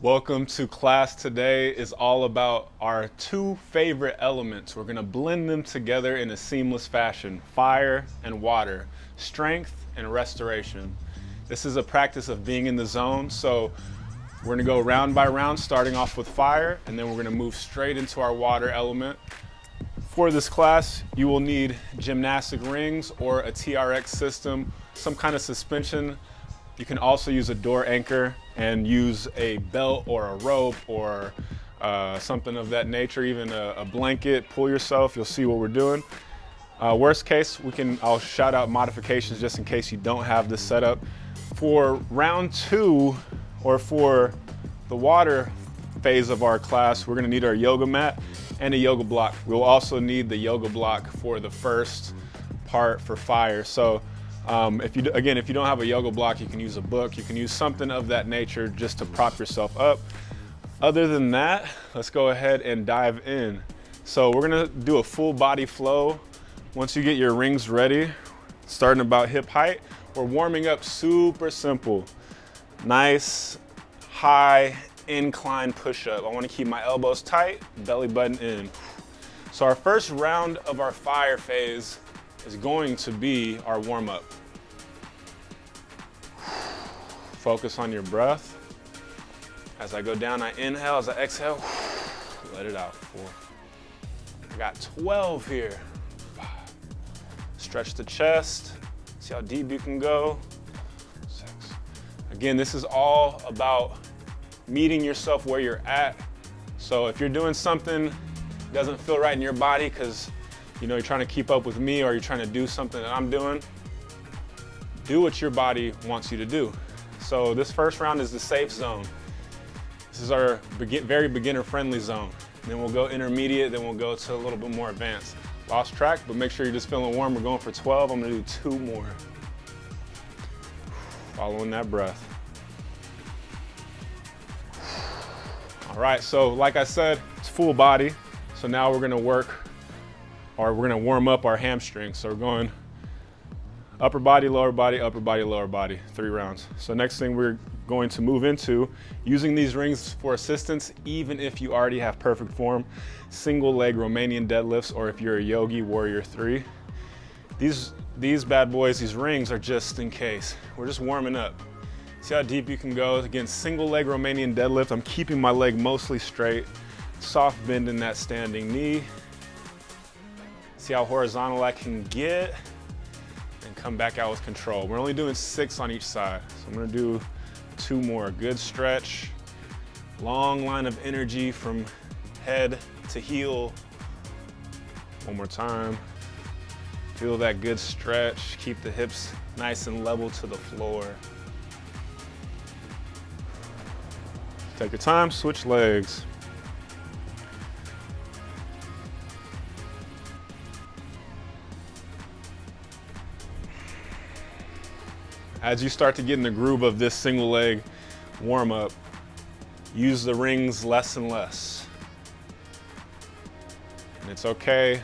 Welcome to class. Today is all about our two favorite elements. We're going to blend them together in a seamless fashion: fire and water, strength and restoration. This is a practice of being in the zone, so we're going to go round by round, starting off with fire, and then we're going to move straight into our water element. For this class, you will need gymnastic rings or a TRX system, some kind of suspension. You can also use a door anchor and use a belt or a rope or something of that nature, even a blanket. Pull yourself, you'll see what we're doing. Worst case, I'll shout out modifications just in case you don't have this set up. For round two, or for the water phase of our class, we're gonna need our yoga mat and a yoga block. We'll also need the yoga block for the first part for fire. So if you don't have a yoga block, you can use a book, you can use something of that nature just to prop yourself up. Other than that, let's go ahead and dive in. So we're gonna do a full body flow. Once you get your rings ready, starting about hip height, we're warming up super simple. Nice, high, incline push-up. I wanna keep my elbows tight, belly button in. So our first round of our fire phase is going to be our warm-up. Focus on your breath. As I go down, I inhale. As I exhale, let it out. 4. I got 12 here. 5. Stretch the chest. See how deep you can go. 6. Again, this is all about meeting yourself where you're at. So if you're doing something that doesn't feel right in your body because you're trying to keep up with me, or you're trying to do something that I'm doing, do what your body wants you to do. So this first round is the safe zone. This is our very beginner-friendly zone. And then we'll go intermediate, then we'll go to a little bit more advanced. Lost track, but make sure you're just feeling warm. We're going for 12. I'm gonna do 2 more. Following that breath. All right, so like I said, it's full body. So now we're gonna warm up our hamstrings. So we're going upper body, lower body, upper body, lower body, 3 rounds. So next thing we're going to move into, using these rings for assistance, even if you already have perfect form, single leg Romanian deadlifts, or if you're a yogi, warrior 3. These bad boys, these rings are just in case. We're just warming up. See how deep you can go. Again, single leg Romanian deadlift. I'm keeping my leg mostly straight, soft bend in that standing knee. See how horizontal I can get, and come back out with control. We're only doing 6 on each side. So I'm gonna do 2 more. Good stretch, long line of energy from head to heel. One more time. Feel that good stretch. Keep the hips nice and level to the floor. Take your time, switch legs. As you start to get in the groove of this single leg warm up, use the rings less and less. And it's okay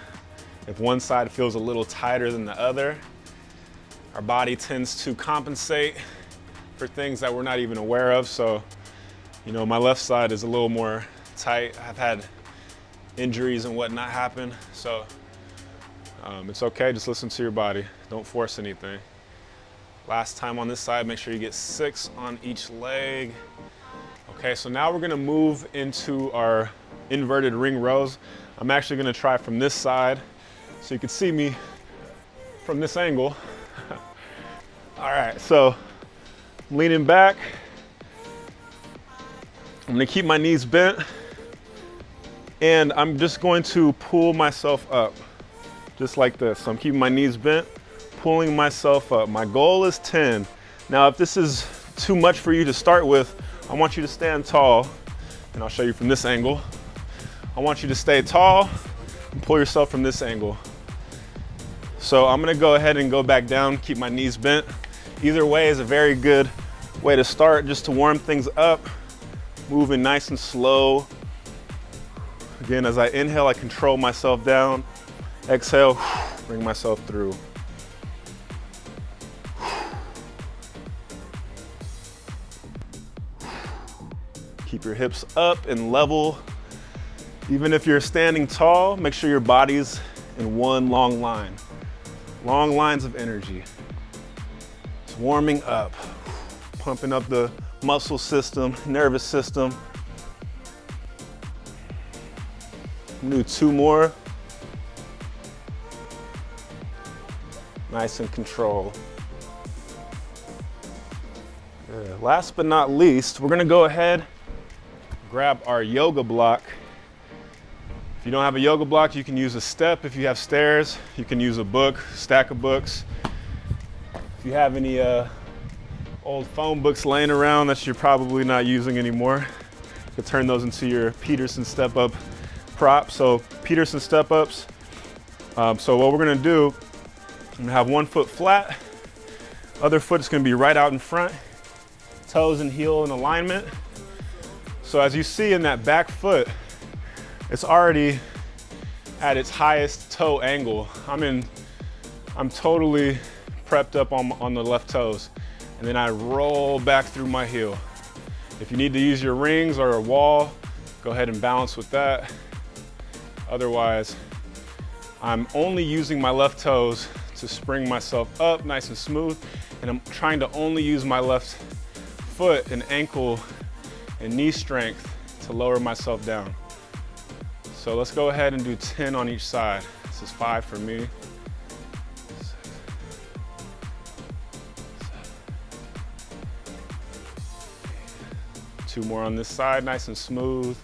if one side feels a little tighter than the other. Our body tends to compensate for things that we're not even aware of. So, my left side is a little more tight. I've had injuries and whatnot happen. So it's okay, just listen to your body. Don't force anything. Last time on this side, make sure you get 6 on each leg. Okay, so now we're gonna move into our inverted ring rows. I'm actually gonna try from this side so you can see me from this angle. All right, so I'm leaning back. I'm gonna keep my knees bent, and I'm just going to pull myself up, just like this. So I'm keeping my knees bent, pulling myself up. My goal is 10. Now, if this is too much for you to start with, I want you to stand tall, and I'll show you from this angle. I want you to stay tall and pull yourself from this angle. So I'm gonna go ahead and go back down, keep my knees bent. Either way is a very good way to start, just to warm things up, moving nice and slow. Again, as I inhale, I control myself down. Exhale, bring myself through. Keep Keep your hips up and level. Even if you're standing tall, make sure your body's in one long line. Long lines of energy. It's warming up, pumping up the muscle system, nervous system. Do 2 more. Nice and controlled. Good. Last but not least, we're gonna go ahead, grab our yoga block. If you don't have a yoga block, you can use a step. If you have stairs, you can use a book, stack of books. If you have any old phone books laying around that you're probably not using anymore, you can turn those into your Peterson step-up prop. So Peterson step-ups. So what we're gonna do, I'm gonna have one foot flat, other foot is gonna be right out in front, toes and heel in alignment. So as you see in that back foot, it's already at its highest toe angle. I'm totally prepped up on the left toes. And then I roll back through my heel. If you need to use your rings or a wall, go ahead and balance with that. Otherwise, I'm only using my left toes to spring myself up nice and smooth. And I'm trying to only use my left foot and ankle and knee strength to lower myself down. So let's go ahead and do 10 on each side. This is 5 for me. 6, 7, 2 more on this side, nice and smooth.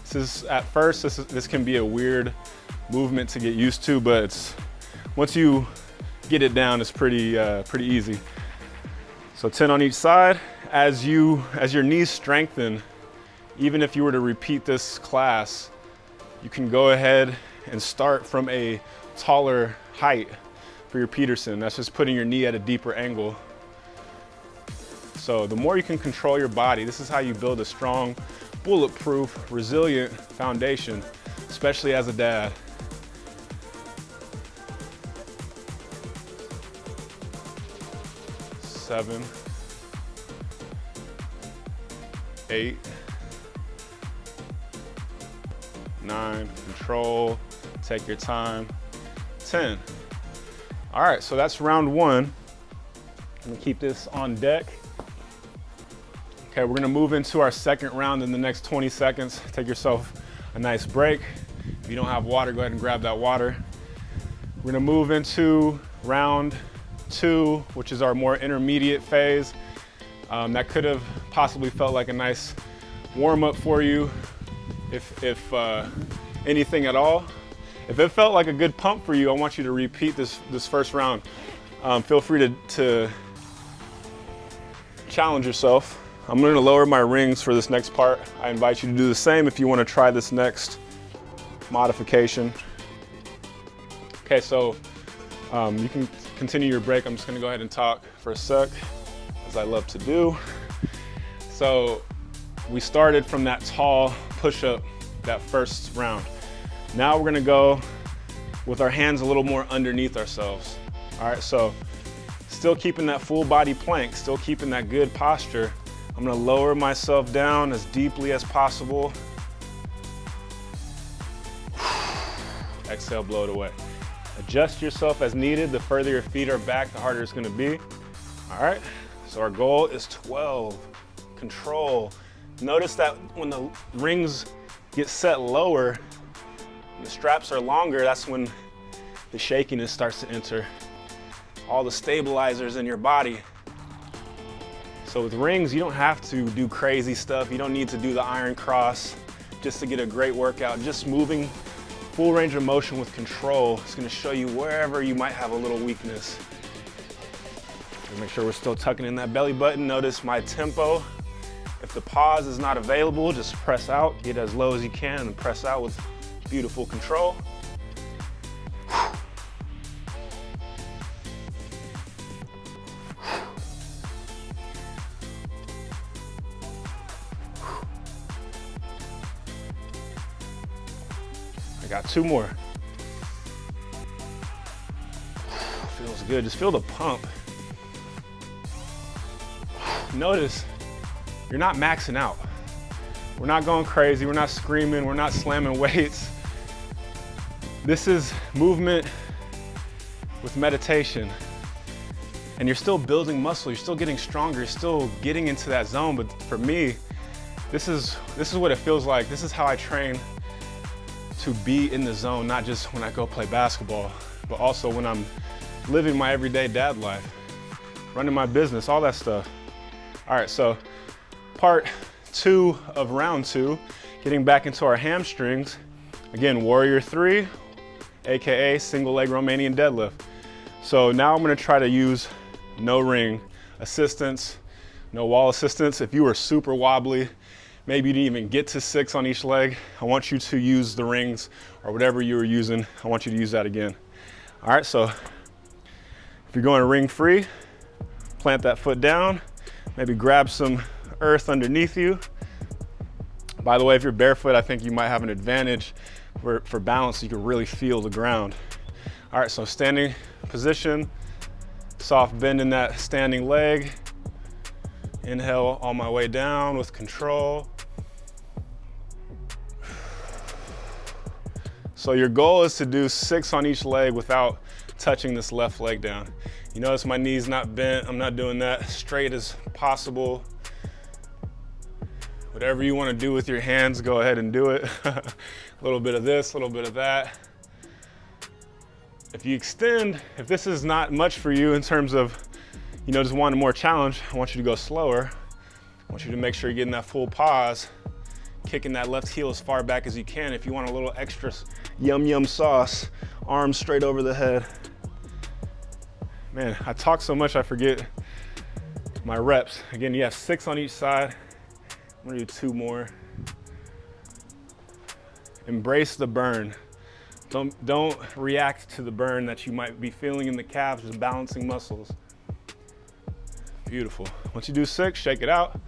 This is, at first, this can be a weird movement to get used to, but once you get it down, it's pretty easy. So 10 on each side. As your knees strengthen, even if you were to repeat this class, you can go ahead and start from a taller height for your Peterson. That's just putting your knee at a deeper angle. So the more you can control your body, this is how you build a strong, bulletproof, resilient foundation, especially as a dad. 7, 8, 9, control, take your time, 10. All right, so that's round 1. I'm gonna keep this on deck. Okay, we're gonna move into our second round in the next 20 seconds. Take yourself a nice break. If you don't have water, go ahead and grab that water. We're gonna move into round 2, which is our more intermediate phase. That could have possibly felt like a nice warm-up for you, if anything at all. If it felt like a good pump for you, I want you to repeat this first round. Feel free to challenge yourself. I'm gonna lower my rings for this next part. I invite you to do the same if you wanna try this next modification. Okay, so you can continue your break. I'm just gonna go ahead and talk for a sec, as I love to do. So we started from that tall push-up, that first round. Now we're gonna go with our hands a little more underneath ourselves. All right, so still keeping that full body plank, still keeping that good posture. I'm gonna lower myself down as deeply as possible. Exhale, blow it away. Adjust yourself as needed. The further your feet are back, the harder it's gonna be. All right, so our goal is 12. Control. Notice that when the rings get set lower, the straps are longer, that's when the shakiness starts to enter. All the stabilizers in your body. So with rings, you don't have to do crazy stuff. You don't need to do the iron cross just to get a great workout. Just moving full range of motion with control is gonna show you wherever you might have a little weakness. Make sure we're still tucking in that belly button. Notice my tempo. If the pause is not available, just press out, get as low as you can and press out with beautiful control. I got 2 more. Feels good, just feel the pump. Notice you're not maxing out. We're not going crazy, we're not screaming, we're not slamming weights. This is movement with meditation. And you're still building muscle, you're still getting stronger, you're still getting into that zone. But for me, this is what it feels like. This is how I train to be in the zone, not just when I go play basketball, but also when I'm living my everyday dad life, running my business, all that stuff. All right, so part 2 of round 2, getting back into our hamstrings. Again, warrior 3, AKA single leg Romanian deadlift. So now I'm gonna try to use no ring assistance, no wall assistance. If you were super wobbly, maybe you didn't even get to 6 on each leg, I want you to use the rings or whatever you were using. I want you to use that again. All right, so if you're going ring free, plant that foot down, maybe grab some earth underneath you. By the way, if you're barefoot, I think you might have an advantage for balance, so you can really feel the ground. All right, so standing position, soft bend in that standing leg. Inhale on my way down with control. So your goal is to do 6 on each leg without touching this left leg down. You notice my knee's not bent. I'm not doing that. Straight as possible. Whatever you want to do with your hands, go ahead and do it. A little bit of this, a little bit of that. If you extend, if this is not much for you in terms of, just wanting more challenge, I want you to go slower. I want you to make sure you're getting that full pause, kicking that left heel as far back as you can. If you want a little extra yum yum sauce, arms straight over the head. Man, I talk so much I forget my reps. Again, you have 6 on each side. I'm gonna do 2 more. Embrace the burn. Don't react to the burn that you might be feeling in the calves, just balancing muscles. Beautiful. Once you do 6, shake it out.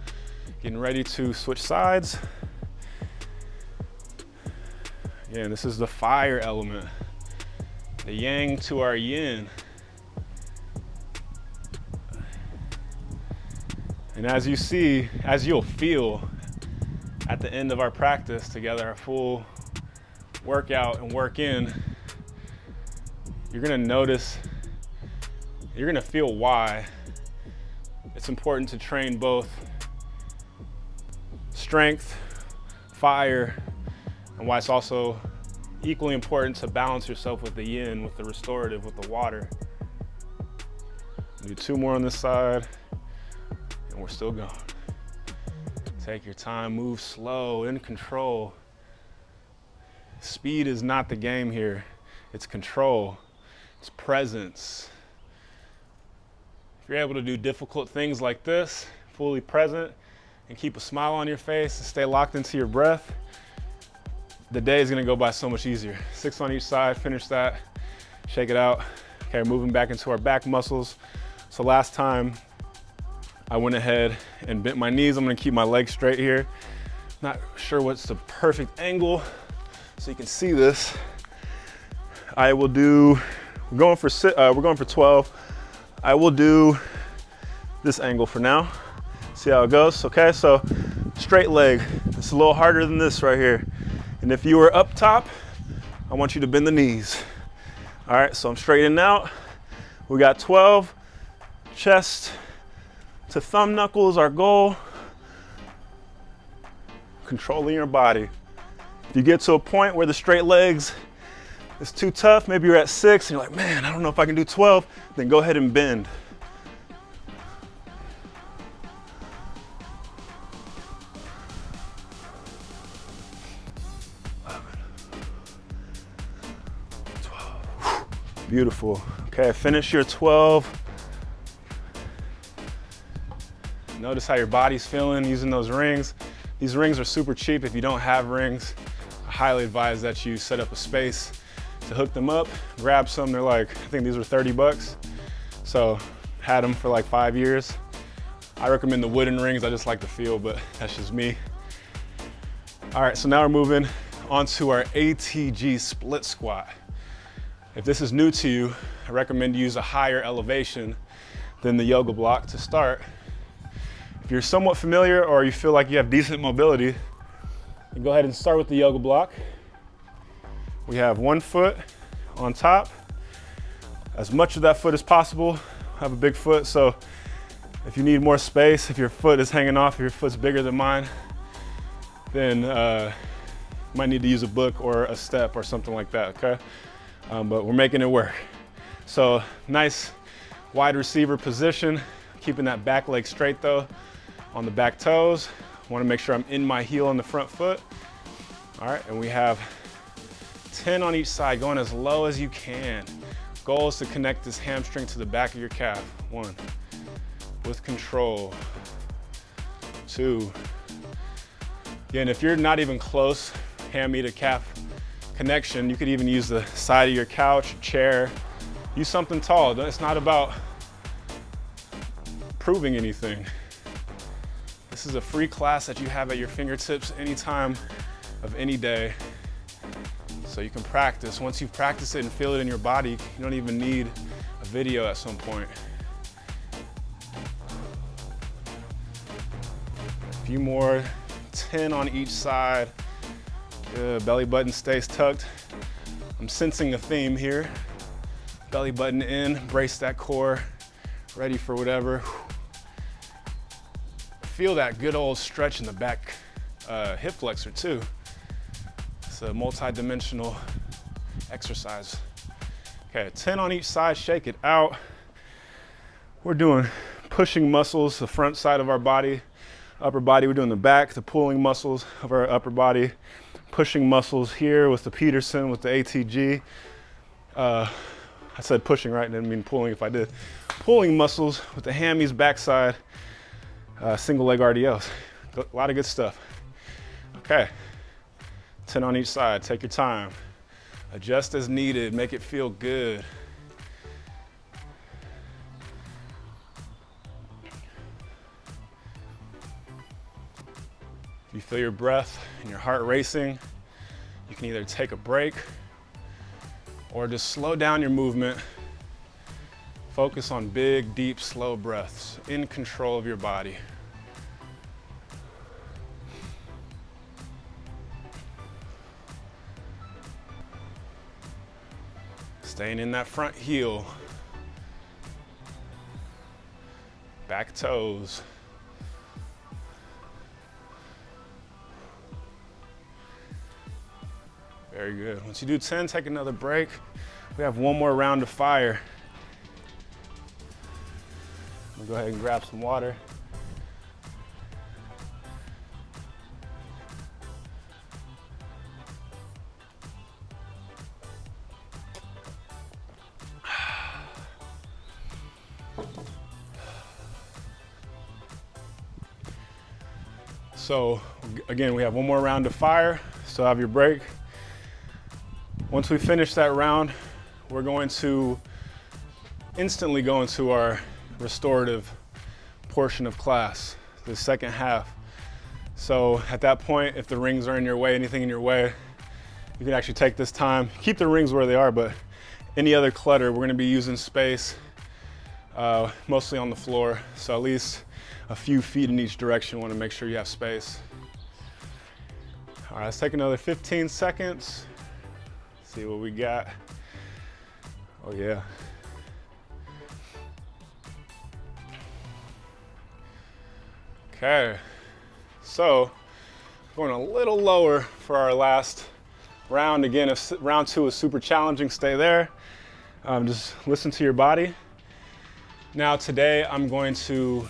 Getting ready to switch sides. Again, this is the fire element. The yang to our yin. And as you see, as you'll feel at the end of our practice together, our full workout and work in, you're gonna notice, you're gonna feel why it's important to train both strength, fire, and why it's also equally important to balance yourself with the yin, with the restorative, with the water. Do 2 more on this side, and we're still going. Take your time, move slow, in control. Speed is not the game here. It's control, it's presence. If you're able to do difficult things like this, fully present, and keep a smile on your face and stay locked into your breath, the day is gonna go by so much easier. 6 on each side, finish that, shake it out. Okay, moving back into our back muscles. So last time, I went ahead and bent my knees. I'm gonna keep my legs straight here. Not sure what's the perfect angle so you can see this. I will do, we're going for 12. I will do this angle for now. See how it goes. Okay, so straight leg. It's a little harder than this right here. And if you were up top, I want you to bend the knees. All right, so I'm straightening out. We got 12. Chest to thumb knuckles, our goal. Controlling your body. If you get to a point where the straight legs is too tough, maybe you're at 6 and you're like, man, I don't know if I can do 12, then go ahead and bend. Beautiful. Okay, finish your 12. Notice how your body's feeling using those rings. These rings are super cheap. If you don't have rings, I highly advise that you set up a space to hook them up. Grab some, they're like, I think these were 30 bucks. So, had them for like 5 years. I recommend the wooden rings, I just like the feel, but that's just me. All right, so now we're moving onto our ATG split squat. If this is new to you, I recommend you use a higher elevation than the yoga block to start. If you're somewhat familiar or you feel like you have decent mobility, you go ahead and start with the yoga block. We have one foot on top. As much of that foot as possible. I have a big foot, so if you need more space, if your foot is hanging off, if your foot's bigger than mine, then you might need to use a book or a step or something like that, okay? But we're making it work. So nice wide receiver position, keeping that back leg straight though, on the back toes. Want to make sure I'm in my heel on the front foot. All right, and we have 10 on each side, going as low as you can. Goal is to connect this hamstring to the back of your calf. 1, with control. 2. Again, if you're not even close, hammy to calf connection, you could even use the side of your couch, chair. Use something tall. It's not about proving anything. This is a free class that you have at your fingertips anytime of any day. So you can practice. Once you practice it and feel it in your body, you don't even need a video at some point. A few more, 10 on each side. Good, belly button stays tucked. I'm sensing a theme here. Belly button in, brace that core, ready for whatever. Feel that good old stretch in the back hip flexor too. It's a multi-dimensional exercise. Okay, 10 on each side, shake it out. We're doing pushing muscles, the front side of our body, upper body. We're doing the back, the pulling muscles of our upper body, pushing muscles here with the Peterson, with the ATG. I said pushing, right? I didn't mean pulling if I did. Pulling muscles with the hammies, backside, single leg RDLs. A lot of good stuff. Okay, 10 on each side, take your time. Adjust as needed, make it feel good. If you feel your breath and your heart racing, you can either take a break or just slow down your movement. Focus on big, deep, slow breaths in control of your body. Staying in that front heel. Back toes. Very good. Once you do 10, take another break. We have one more round of fire. I'm gonna go ahead and grab some water. So again, we have one more round of fire. Still have your break. Once we finish that round, we're going to instantly go into our restorative portion of class, the second half. So at that point, if the rings are in your way, anything in your way, you can actually take this time, keep the rings where they are, but any other clutter, we're gonna be using space, mostly on the floor. So at least a few feet in each direction, wanna make sure you have space. All right, let's take another 15 seconds. See what we got. Oh yeah. Okay, so going a little lower for our last round. Again, if round 2 is super challenging, stay there. Just listen to your body. Now today I'm going to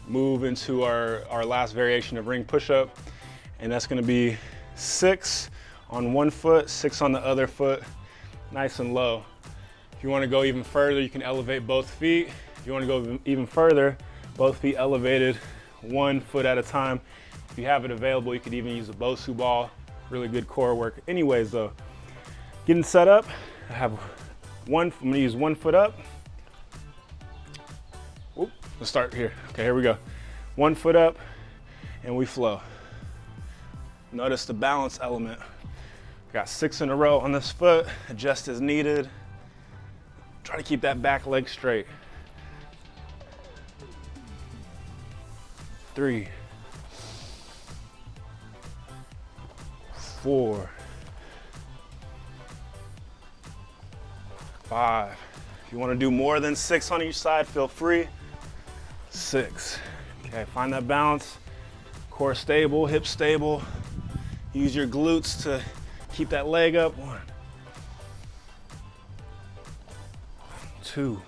move into our last variation of ring push-up, and that's gonna be 6 on one foot, 6 on the other foot, nice and low. If you wanna go even further, you can elevate both feet. If you wanna go even further, both feet elevated, 1 foot at a time. If you have it available, you could even use a Bosu ball, really good core work. Anyways though, getting set up, I'm gonna use 1 foot up. Oop, let's start here. Okay, here we go. 1 foot up, and we flow. Notice the balance element. Got 6 in a row on this foot, adjust as needed. Try to keep that back leg straight. 3, 4, 5. If you want to do more than 6 on each side, feel free. 6. Okay, find that balance. Core stable, hips stable. Use your glutes to keep that leg up. 1, 2,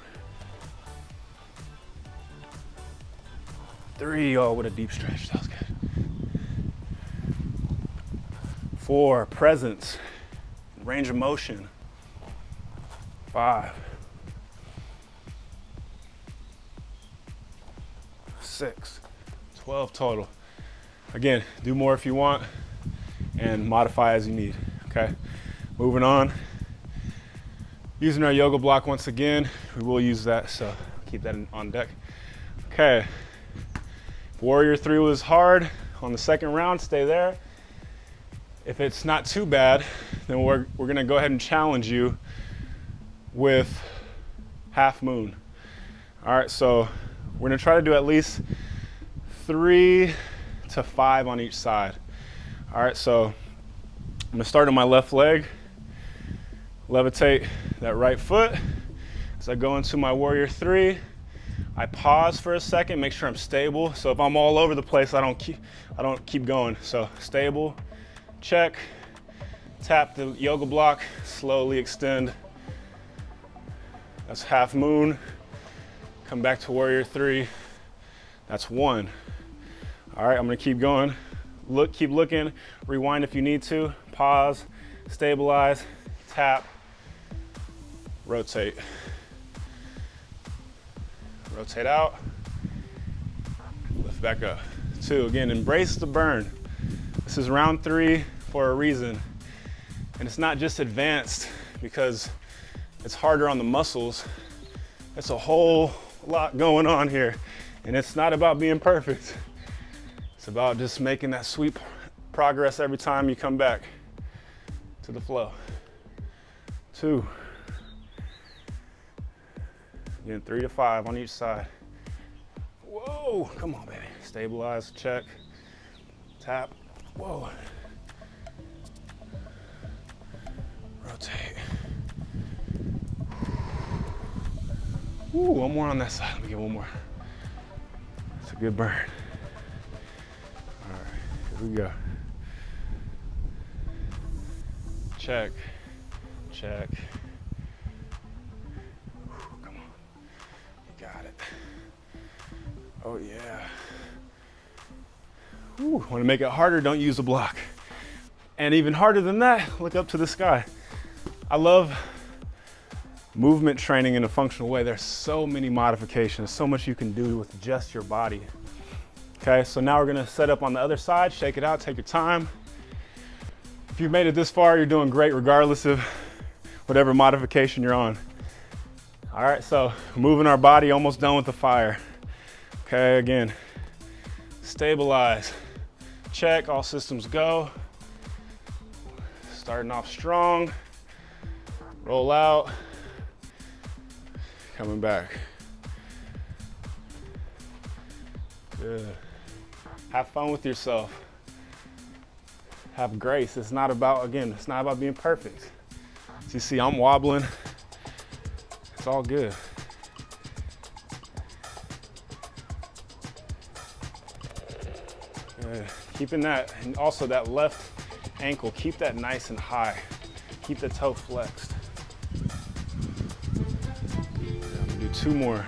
3. Oh, what a deep stretch. That was good. 4, presence, range of motion. 5, 6, 12 total. Again, do more if you want and modify as you need, okay? Moving on. Using our yoga block once again. We will use that, so keep that on deck. Okay, Warrior 3 was hard. On the second round, stay there. If it's not too bad, then we're gonna go ahead and challenge you with half moon. All right, so we're gonna try to do at least 3 to 5 on each side. All right, so I'm gonna start on my left leg, levitate that right foot. As I go into my Warrior 3, I pause for a second, make sure I'm stable. So if I'm all over the place, I don't keep going. So stable, check, tap the yoga block, slowly extend. That's half moon. Come back to Warrior 3. That's 1. All right, I'm gonna keep going. Keep looking, rewind if you need to, pause, stabilize, tap, rotate. Rotate out, lift back up. 2, again, embrace the burn. This is round 3 for a reason. And it's not just advanced because it's harder on the muscles. It's a whole lot going on here. And it's not about being perfect. It's about just making that sweet progress every time you come back to the flow. 2. Again, 3 to 5 on each side. Whoa, come on, baby. Stabilize, check, tap, whoa. Rotate. Ooh, one more on that side. Let me get one more. It's a good burn. All right, here we go. Check, check. Come on, you got it. Oh yeah. Ooh, want to make it harder, don't use a block. And even harder than that, look up to the sky. I love movement training in a functional way. There's so many modifications, so much you can do with just your body. Okay, so now we're gonna set up on the other side, shake it out, take your time. If you've made it this far, you're doing great regardless of whatever modification you're on. All right, so moving our body, almost done with the fire. Okay, again, stabilize, check, all systems go. Starting off strong, roll out, coming back. Good. Have fun with yourself. Have grace. It's not about, again, it's not about being perfect. So you see, I'm wobbling. It's all good. Good. Keeping that, and also that left ankle, keep that nice and high. Keep the toe flexed. I'm gonna do 2 more.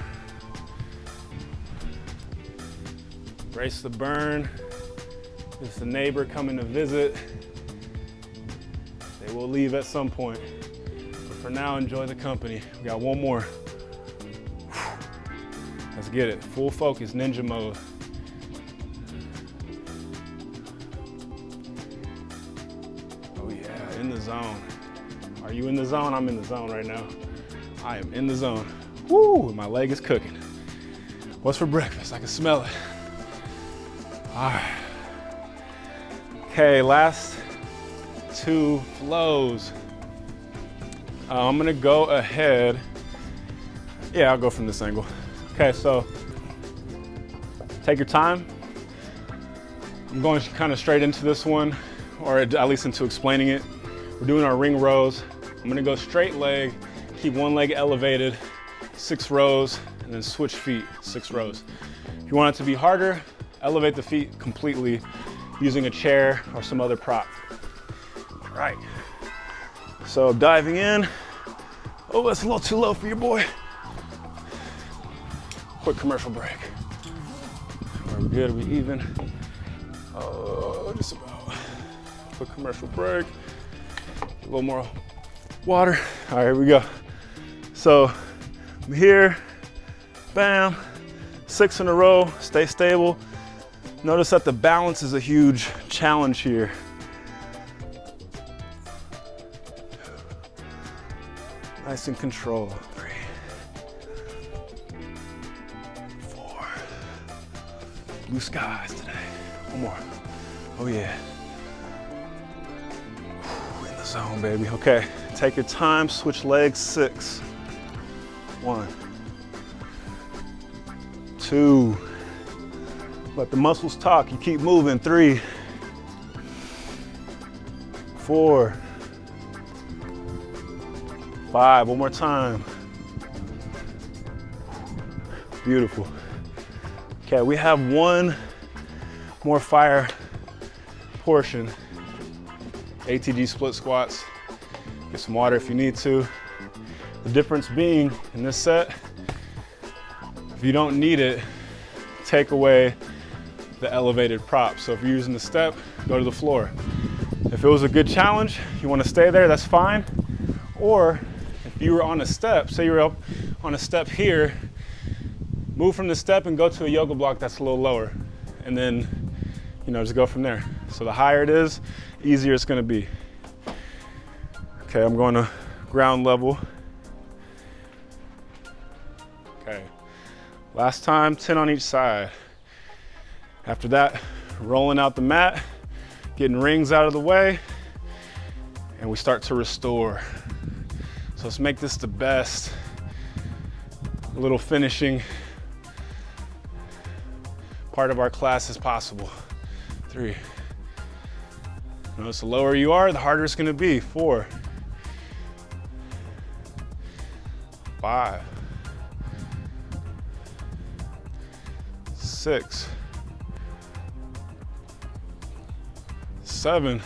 Brace the burn. It's a neighbor coming to visit. They will leave at some point. But for now, enjoy the company. We got 1 more. Let's get it. Full focus, ninja mode. Oh yeah, in the zone. Are you in the zone? I'm in the zone right now. I am in the zone. Woo, my leg is cooking. What's for breakfast? I can smell it. All right. Okay, last 2 flows. I'm gonna go ahead. Yeah, I'll go from this angle. Okay, so take your time. I'm going kind of straight into this one, or at least into explaining it. We're doing our ring rows. I'm gonna go straight leg, keep one leg elevated, 6 rows, and then switch feet, 6 rows. If you want it to be harder, elevate the feet completely using a chair or some other prop. All right, so diving in. Oh, that's a little too low for your boy. Quick commercial break. Are we good, are we even? Oh, just about. Quick commercial break. A little more water. All right, here we go. So I'm here, bam, 6 in a row, stay stable. Notice that the balance is a huge challenge here. Nice and control. 3, 4. Blue skies today. One more. Oh yeah. In the zone, baby. Okay, take your time, switch legs, 6. 1, 2. Let the muscles talk, you keep moving. 3, 4, 5, one more time. Beautiful. Okay, we have one more fire portion. ATG split squats. Get some water if you need to. The difference being in this set, if you don't need it, take away the elevated prop. So if you're using the step, go to the floor. If it was a good challenge, you want to stay there, that's fine. Or if you were on a step, say you're up on a step here, move from the step and go to a yoga block that's a little lower. And then, just go from there. So the higher it is, easier it's gonna be. Okay, I'm going to ground level. Okay, last time, 10 on each side. After that, rolling out the mat, getting rings out of the way, and we start to restore. So let's make this the best little finishing part of our class as possible. 3. Notice the lower you are, the harder it's gonna be. 4, 5, 6, 7,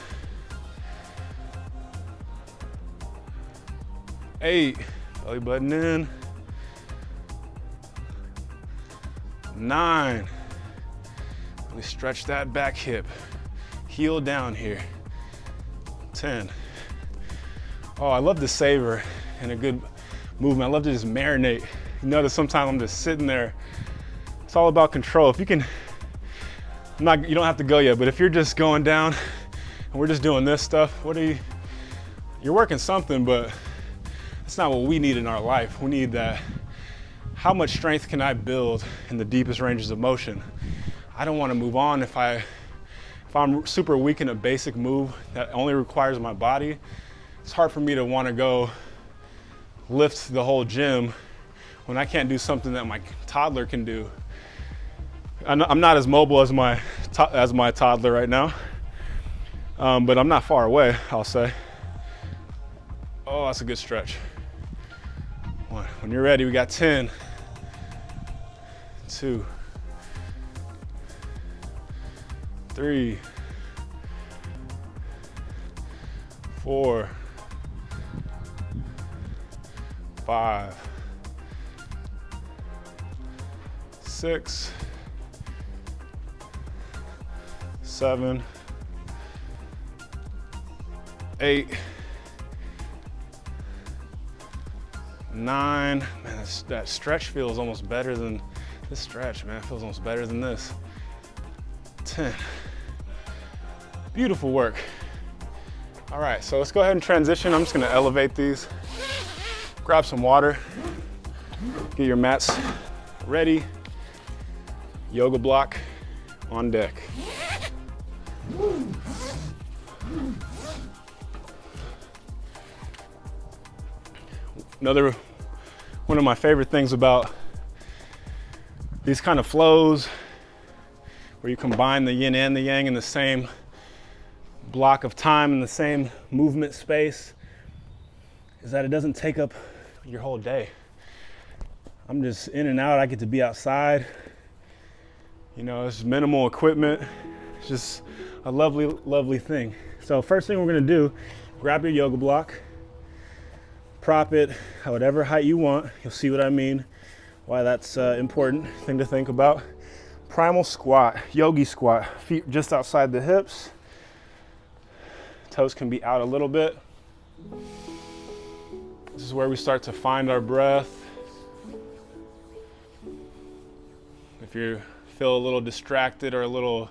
8, belly button in. 9, really stretch that back hip. Heel down here. 10. Oh, I love to savor and a good movement. I love to just marinate. You notice sometimes I'm just sitting there. It's all about control. If you can, you don't have to go yet, but if you're just going down and we're just doing this stuff, you're working something, but it's not what we need in our life. We need that, how much strength can I build in the deepest ranges of motion? I don't want to move on if I'm super weak in a basic move that only requires my body. It's hard for me to want to go lift the whole gym when I can't do something that my toddler can do. I'm not as mobile as my toddler right now, but I'm not far away, I'll say. Oh, that's a good stretch. 1. When you're ready, we got 10, 2, 3, 4, 5, 6, 7, 8, 9. Man, that stretch feels almost better than this stretch, man. It feels almost better than this. 10. Beautiful work. All right, so let's go ahead and transition. I'm just gonna elevate these. Grab some water. Get your mats ready. Yoga block on deck. One of my favorite things about these kind of flows where you combine the yin and the yang in the same block of time, in the same movement space, is that it doesn't take up your whole day. I'm just in and out. I get to be outside. You know, it's minimal equipment. It's just a lovely, lovely thing. So first thing we're gonna do, grab your yoga block, prop it at whatever height you want. You'll see what I mean, why that's important thing to think about. Primal squat, yogi squat, feet just outside the hips. Toes can be out a little bit. This is where we start to find our breath. If you feel a little distracted or a little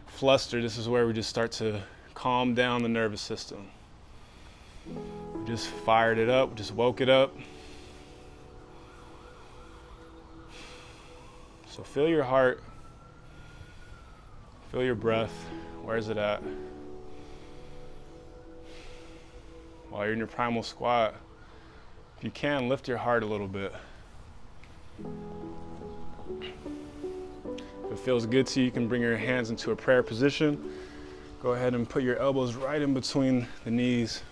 flustered, this is where we just start to calm down the nervous system. We just fired it up, just woke it up. So feel your heart, feel your breath. Where is it at? While you're in your primal squat, if you can, lift your heart a little bit. If it feels good to you, you can bring your hands into a prayer position. Go ahead and put your elbows right in between the knees.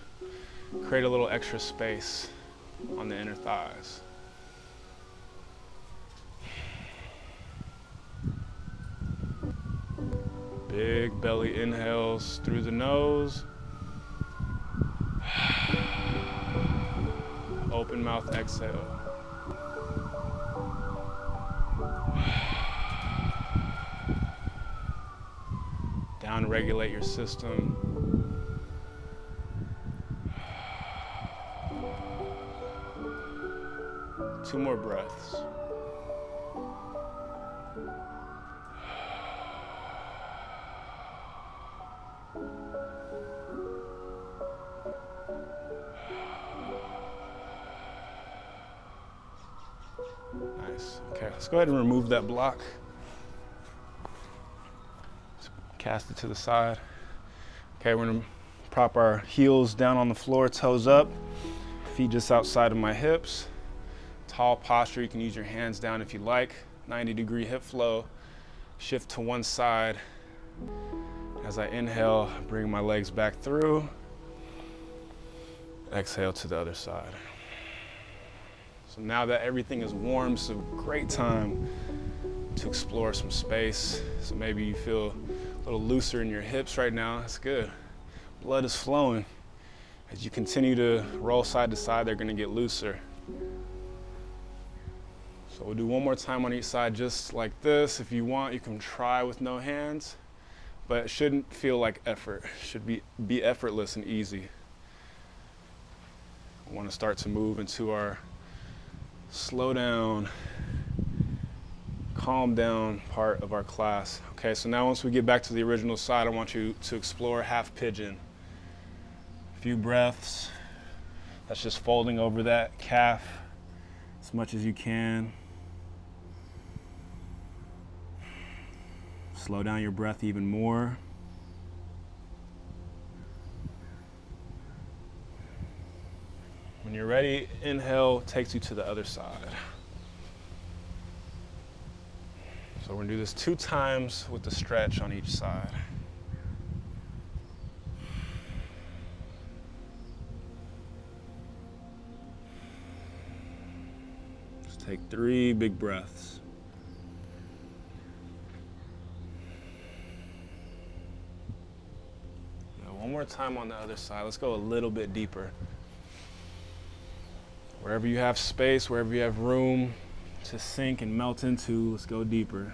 Create a little extra space on the inner thighs. Big belly inhales through the nose. Open mouth exhale. Down regulate your system. Two more breaths. Nice. Okay, let's go ahead and remove that block. Cast it to the side. Okay, we're gonna prop our heels down on the floor, toes up, feet just outside of my hips. Tall posture, you can use your hands down if you like. 90-degree hip flow. Shift to one side. As I inhale, bring my legs back through. Exhale to the other side. So now that everything is warm, it's a great time to explore some space. So maybe you feel a little looser in your hips right now. That's good. Blood is flowing. As you continue to roll side to side, they're gonna get looser. So we'll do one more time on each side, just like this. If you want, you can try with no hands, but it shouldn't feel like effort. It should be effortless and easy. We want to start to move into our slow down, calm down part of our class. Okay, so now once we get back to the original side, I want you to explore half pigeon. A few breaths. That's just folding over that calf as much as you can. Slow down your breath even more. When you're ready, inhale takes you to the other side. So we're gonna do this 2 times with the stretch on each side. Just take 3 big breaths. Now one more time on the other side. Let's go a little bit deeper. Wherever you have space, wherever you have room to sink and melt into, let's go deeper.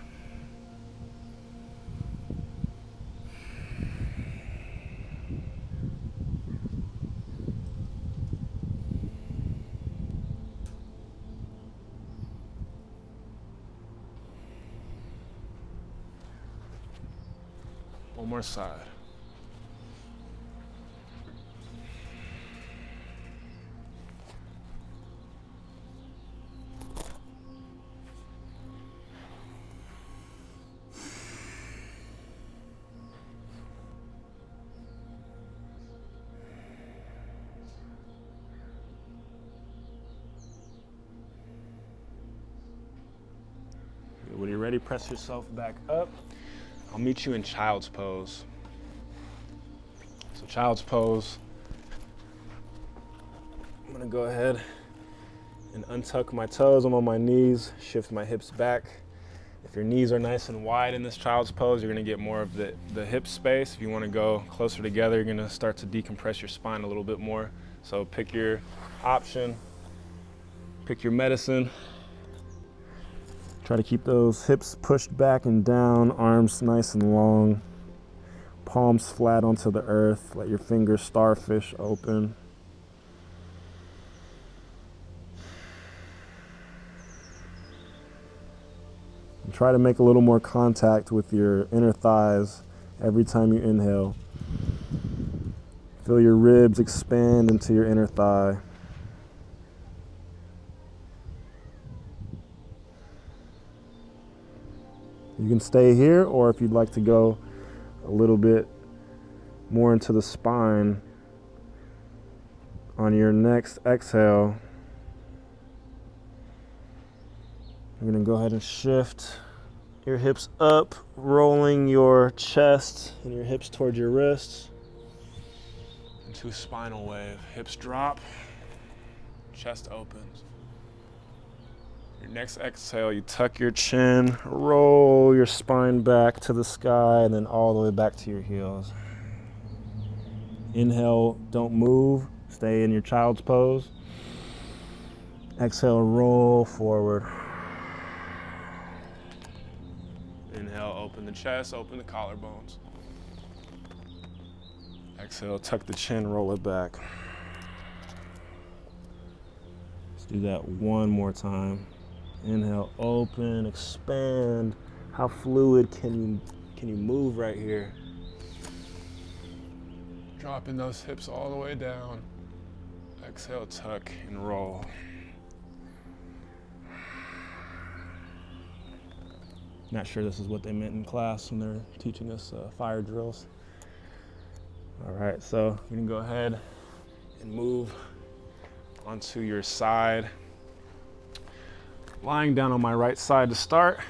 One more side. When you're ready, press yourself back up. I'll meet you in child's pose. So child's pose, I'm gonna go ahead and untuck my toes. I'm on my knees, shift my hips back. If your knees are nice and wide in this child's pose, you're gonna get more of the hip space. If you wanna go closer together, you're gonna start to decompress your spine a little bit more. So pick your option, pick your medicine. Try to keep those hips pushed back and down, arms nice and long, palms flat onto the earth. Let your fingers starfish open. And try to make a little more contact with your inner thighs every time you inhale. Feel your ribs expand into your inner thigh. You can stay here, or if you'd like to go a little bit more into the spine, on your next exhale, you're gonna go ahead and shift your hips up, rolling your chest and your hips towards your wrists. Into a spinal wave. Hips drop, chest opens. Your next exhale, you tuck your chin, roll your spine back to the sky, and then all the way back to your heels. Inhale, don't move, stay in your child's pose. Exhale, roll forward. Inhale, open the chest, open the collarbones. Exhale, tuck the chin, roll it back. Let's do that one more time. Inhale, open, expand. How fluid can you move right here? Dropping those hips all the way down. Exhale, tuck and roll. Not sure this is what they meant in class when they're teaching us fire drills. All right, so you can go ahead and move onto your side. Lying down on my right side to start.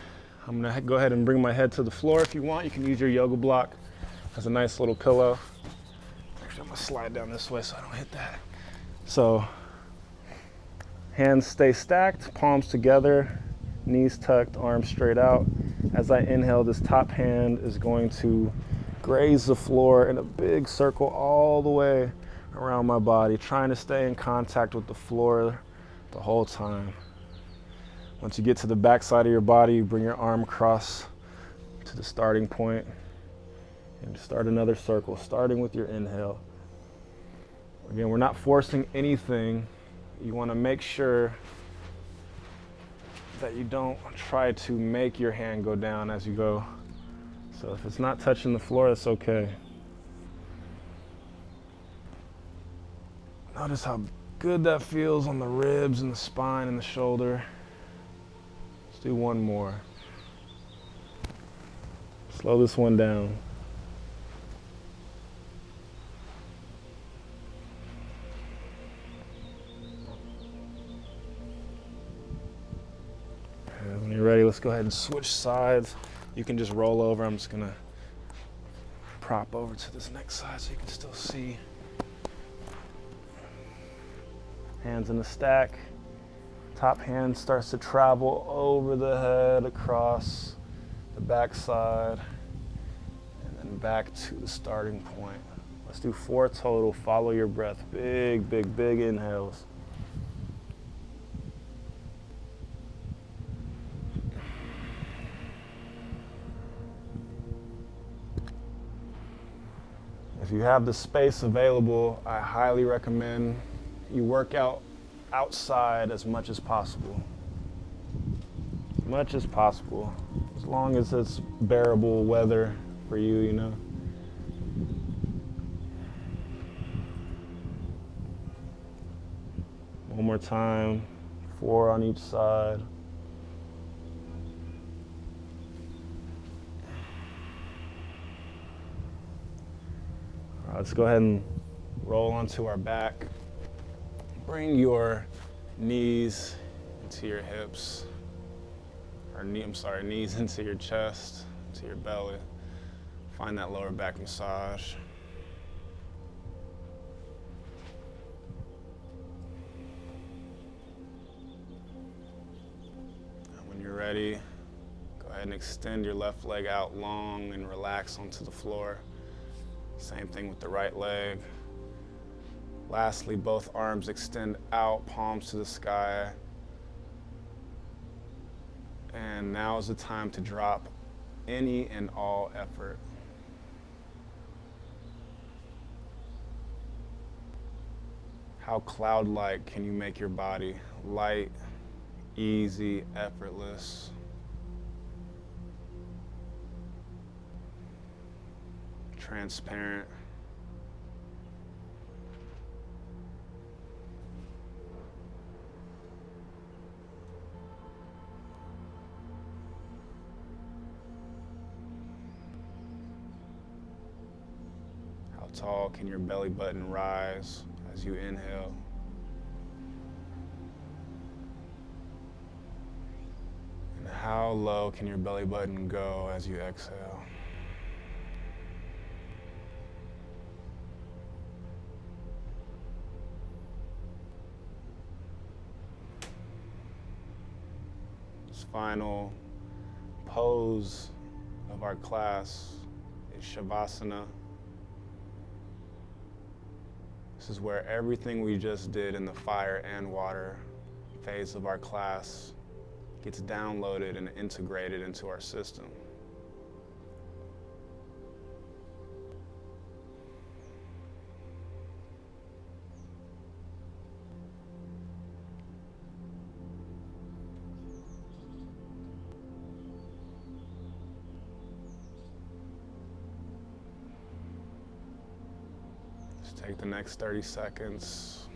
I'm gonna go ahead and bring my head to the floor if you want. You can use your yoga block as a nice little pillow. Actually, I'm gonna slide down this way so I don't hit that. So, hands stay stacked, palms together, knees tucked, arms straight out. As I inhale, this top hand is going to graze the floor in a big circle all the way around my body, trying to stay in contact with the floor the whole time. Once you get to the back side of your body, you bring your arm across to the starting point and start another circle, starting with your inhale. Again, we're not forcing anything. You want to make sure that you don't try to make your hand go down as you go. So if it's not touching the floor, that's okay. Notice how good that feels on the ribs and the spine and the shoulder. Let's do one more. Slow this one down. And when you're ready, let's go ahead and switch sides. You can just roll over. I'm just gonna prop over to this next side so you can still see. Hands in a stack. Top hand starts to travel over the head, across the back side, and then back to the starting point. Let's do 4 total. Follow your breath. Big, big, big inhales. If you have the space available, I highly recommend you work out outside as much as possible. As much as possible. As long as it's bearable weather for you, you know. One more time. 4 on each side. All right, let's go ahead and roll onto our back. Bring your knees into your hips, knees into your chest, into your belly. Find that lower back massage. And when you're ready, go ahead and extend your left leg out long and relax onto the floor. Same thing with the right leg. Lastly, both arms extend out, palms to the sky. And now is the time to drop any and all effort. How cloud-like can you make your body? Light, easy, effortless. Transparent. How tall can your belly button rise as you inhale? And how low can your belly button go as you exhale? This final pose of our class is Shavasana. This is where everything we just did in the fire and water phase of our class gets downloaded and integrated into our system. Take the next 30 seconds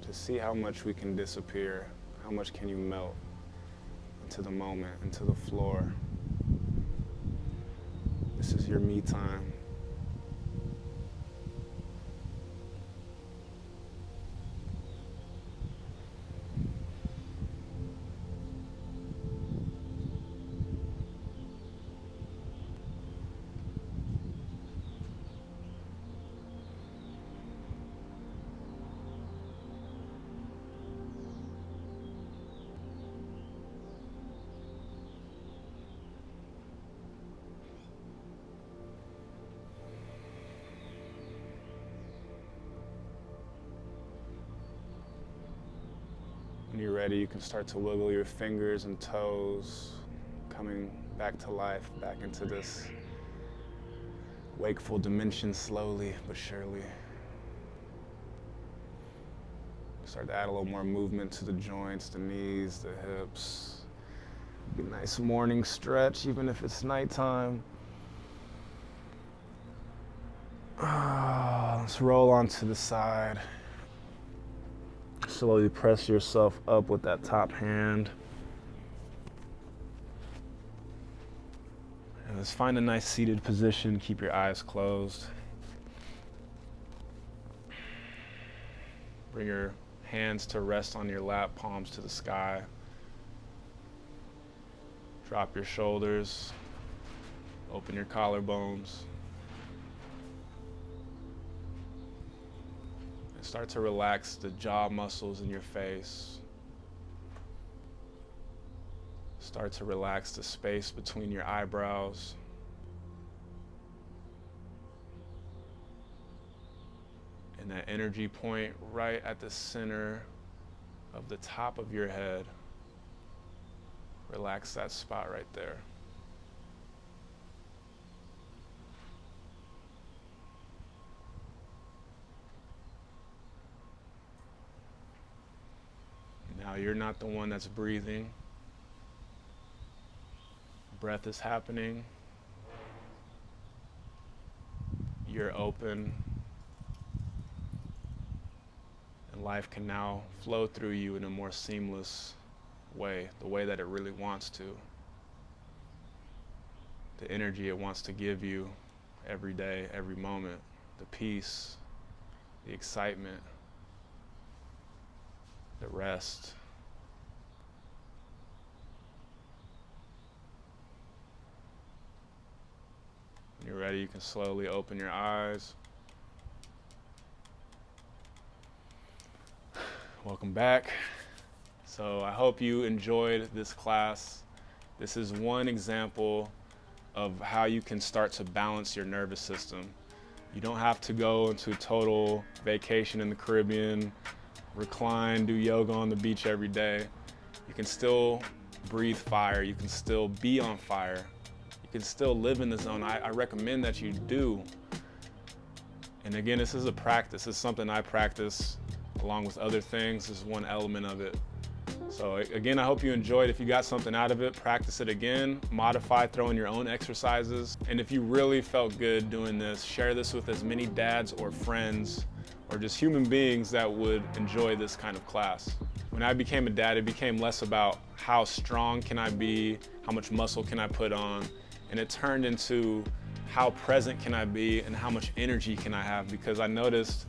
to see how much we can disappear. How much can you melt into the moment, into the floor? This is your me time. When you're ready, you can start to wiggle your fingers and toes, coming back to life, back into this wakeful dimension slowly but surely. Start to add a little more movement to the joints, the knees, the hips. Be a nice morning stretch, even if it's nighttime. Let's roll onto the side. Slowly press yourself up with that top hand. And let's find a nice seated position. Keep your eyes closed. Bring your hands to rest on your lap, palms to the sky. Drop your shoulders. Open your collarbones. Start to relax the jaw muscles in your face. Start to relax the space between your eyebrows. And that energy point right at the center of the top of your head. Relax that spot right there. Now you're not the one that's breathing. Breath is happening. You're open. And life can now flow through you in a more seamless way, the way that it really wants to. The energy it wants to give you every day, every moment. The peace, the excitement, the rest. When you're ready, you can slowly open your eyes. Welcome back. So I hope you enjoyed this class. This is one example of how you can start to balance your nervous system. You don't have to go into total vacation in the Caribbean, recline, do yoga on the beach every day. You can still breathe fire. You can still be on fire. You can still live in the zone. I recommend that you do. And again, this is a practice. It's something I practice along with other things. This is one element of it. So again, I hope you enjoyed. If you got something out of it, practice it again, modify, throw in your own exercises. And if you really felt good doing this, share this with as many dads or friends or just human beings that would enjoy this kind of class. When I became a dad, it became less about how strong can I be, how much muscle can I put on, and it turned into how present can I be and how much energy can I have, because I noticed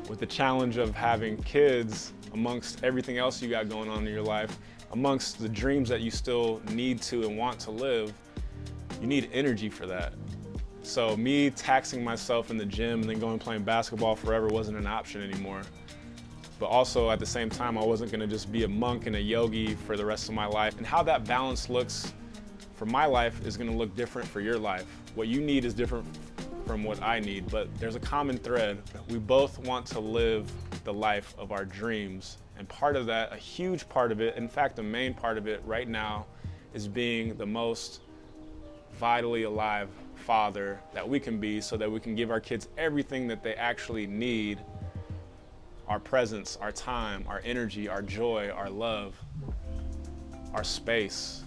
with the challenge of having kids, amongst everything else you got going on in your life, amongst the dreams that you still need to and want to live, you need energy for that. So me taxing myself in the gym and then going playing basketball forever wasn't an option anymore. But also at the same time, I wasn't gonna just be a monk and a yogi for the rest of my life. And how that balance looks for my life is gonna look different for your life. What you need is different from what I need, but there's a common thread. We both want to live the life of our dreams. And part of that, a huge part of it, in fact, the main part of it right now, is being the most vitally alive father that we can be, so that we can give our kids everything that they actually need: our presence, our time, our energy, our joy, our love, our space.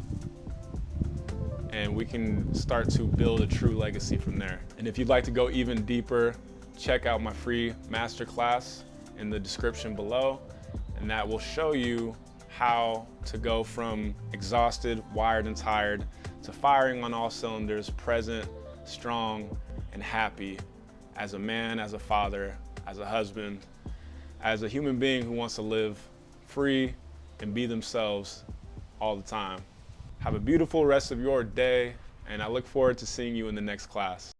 And we can start to build a true legacy from there. And if you'd like to go even deeper, check out my free masterclass in the description below, and that will show you how to go from exhausted, wired, and tired to firing on all cylinders, present, strong, and happy as a man, as a father, as a husband, as a human being who wants to live free and be themselves all the time. Have a beautiful rest of your day, and I look forward to seeing you in the next class.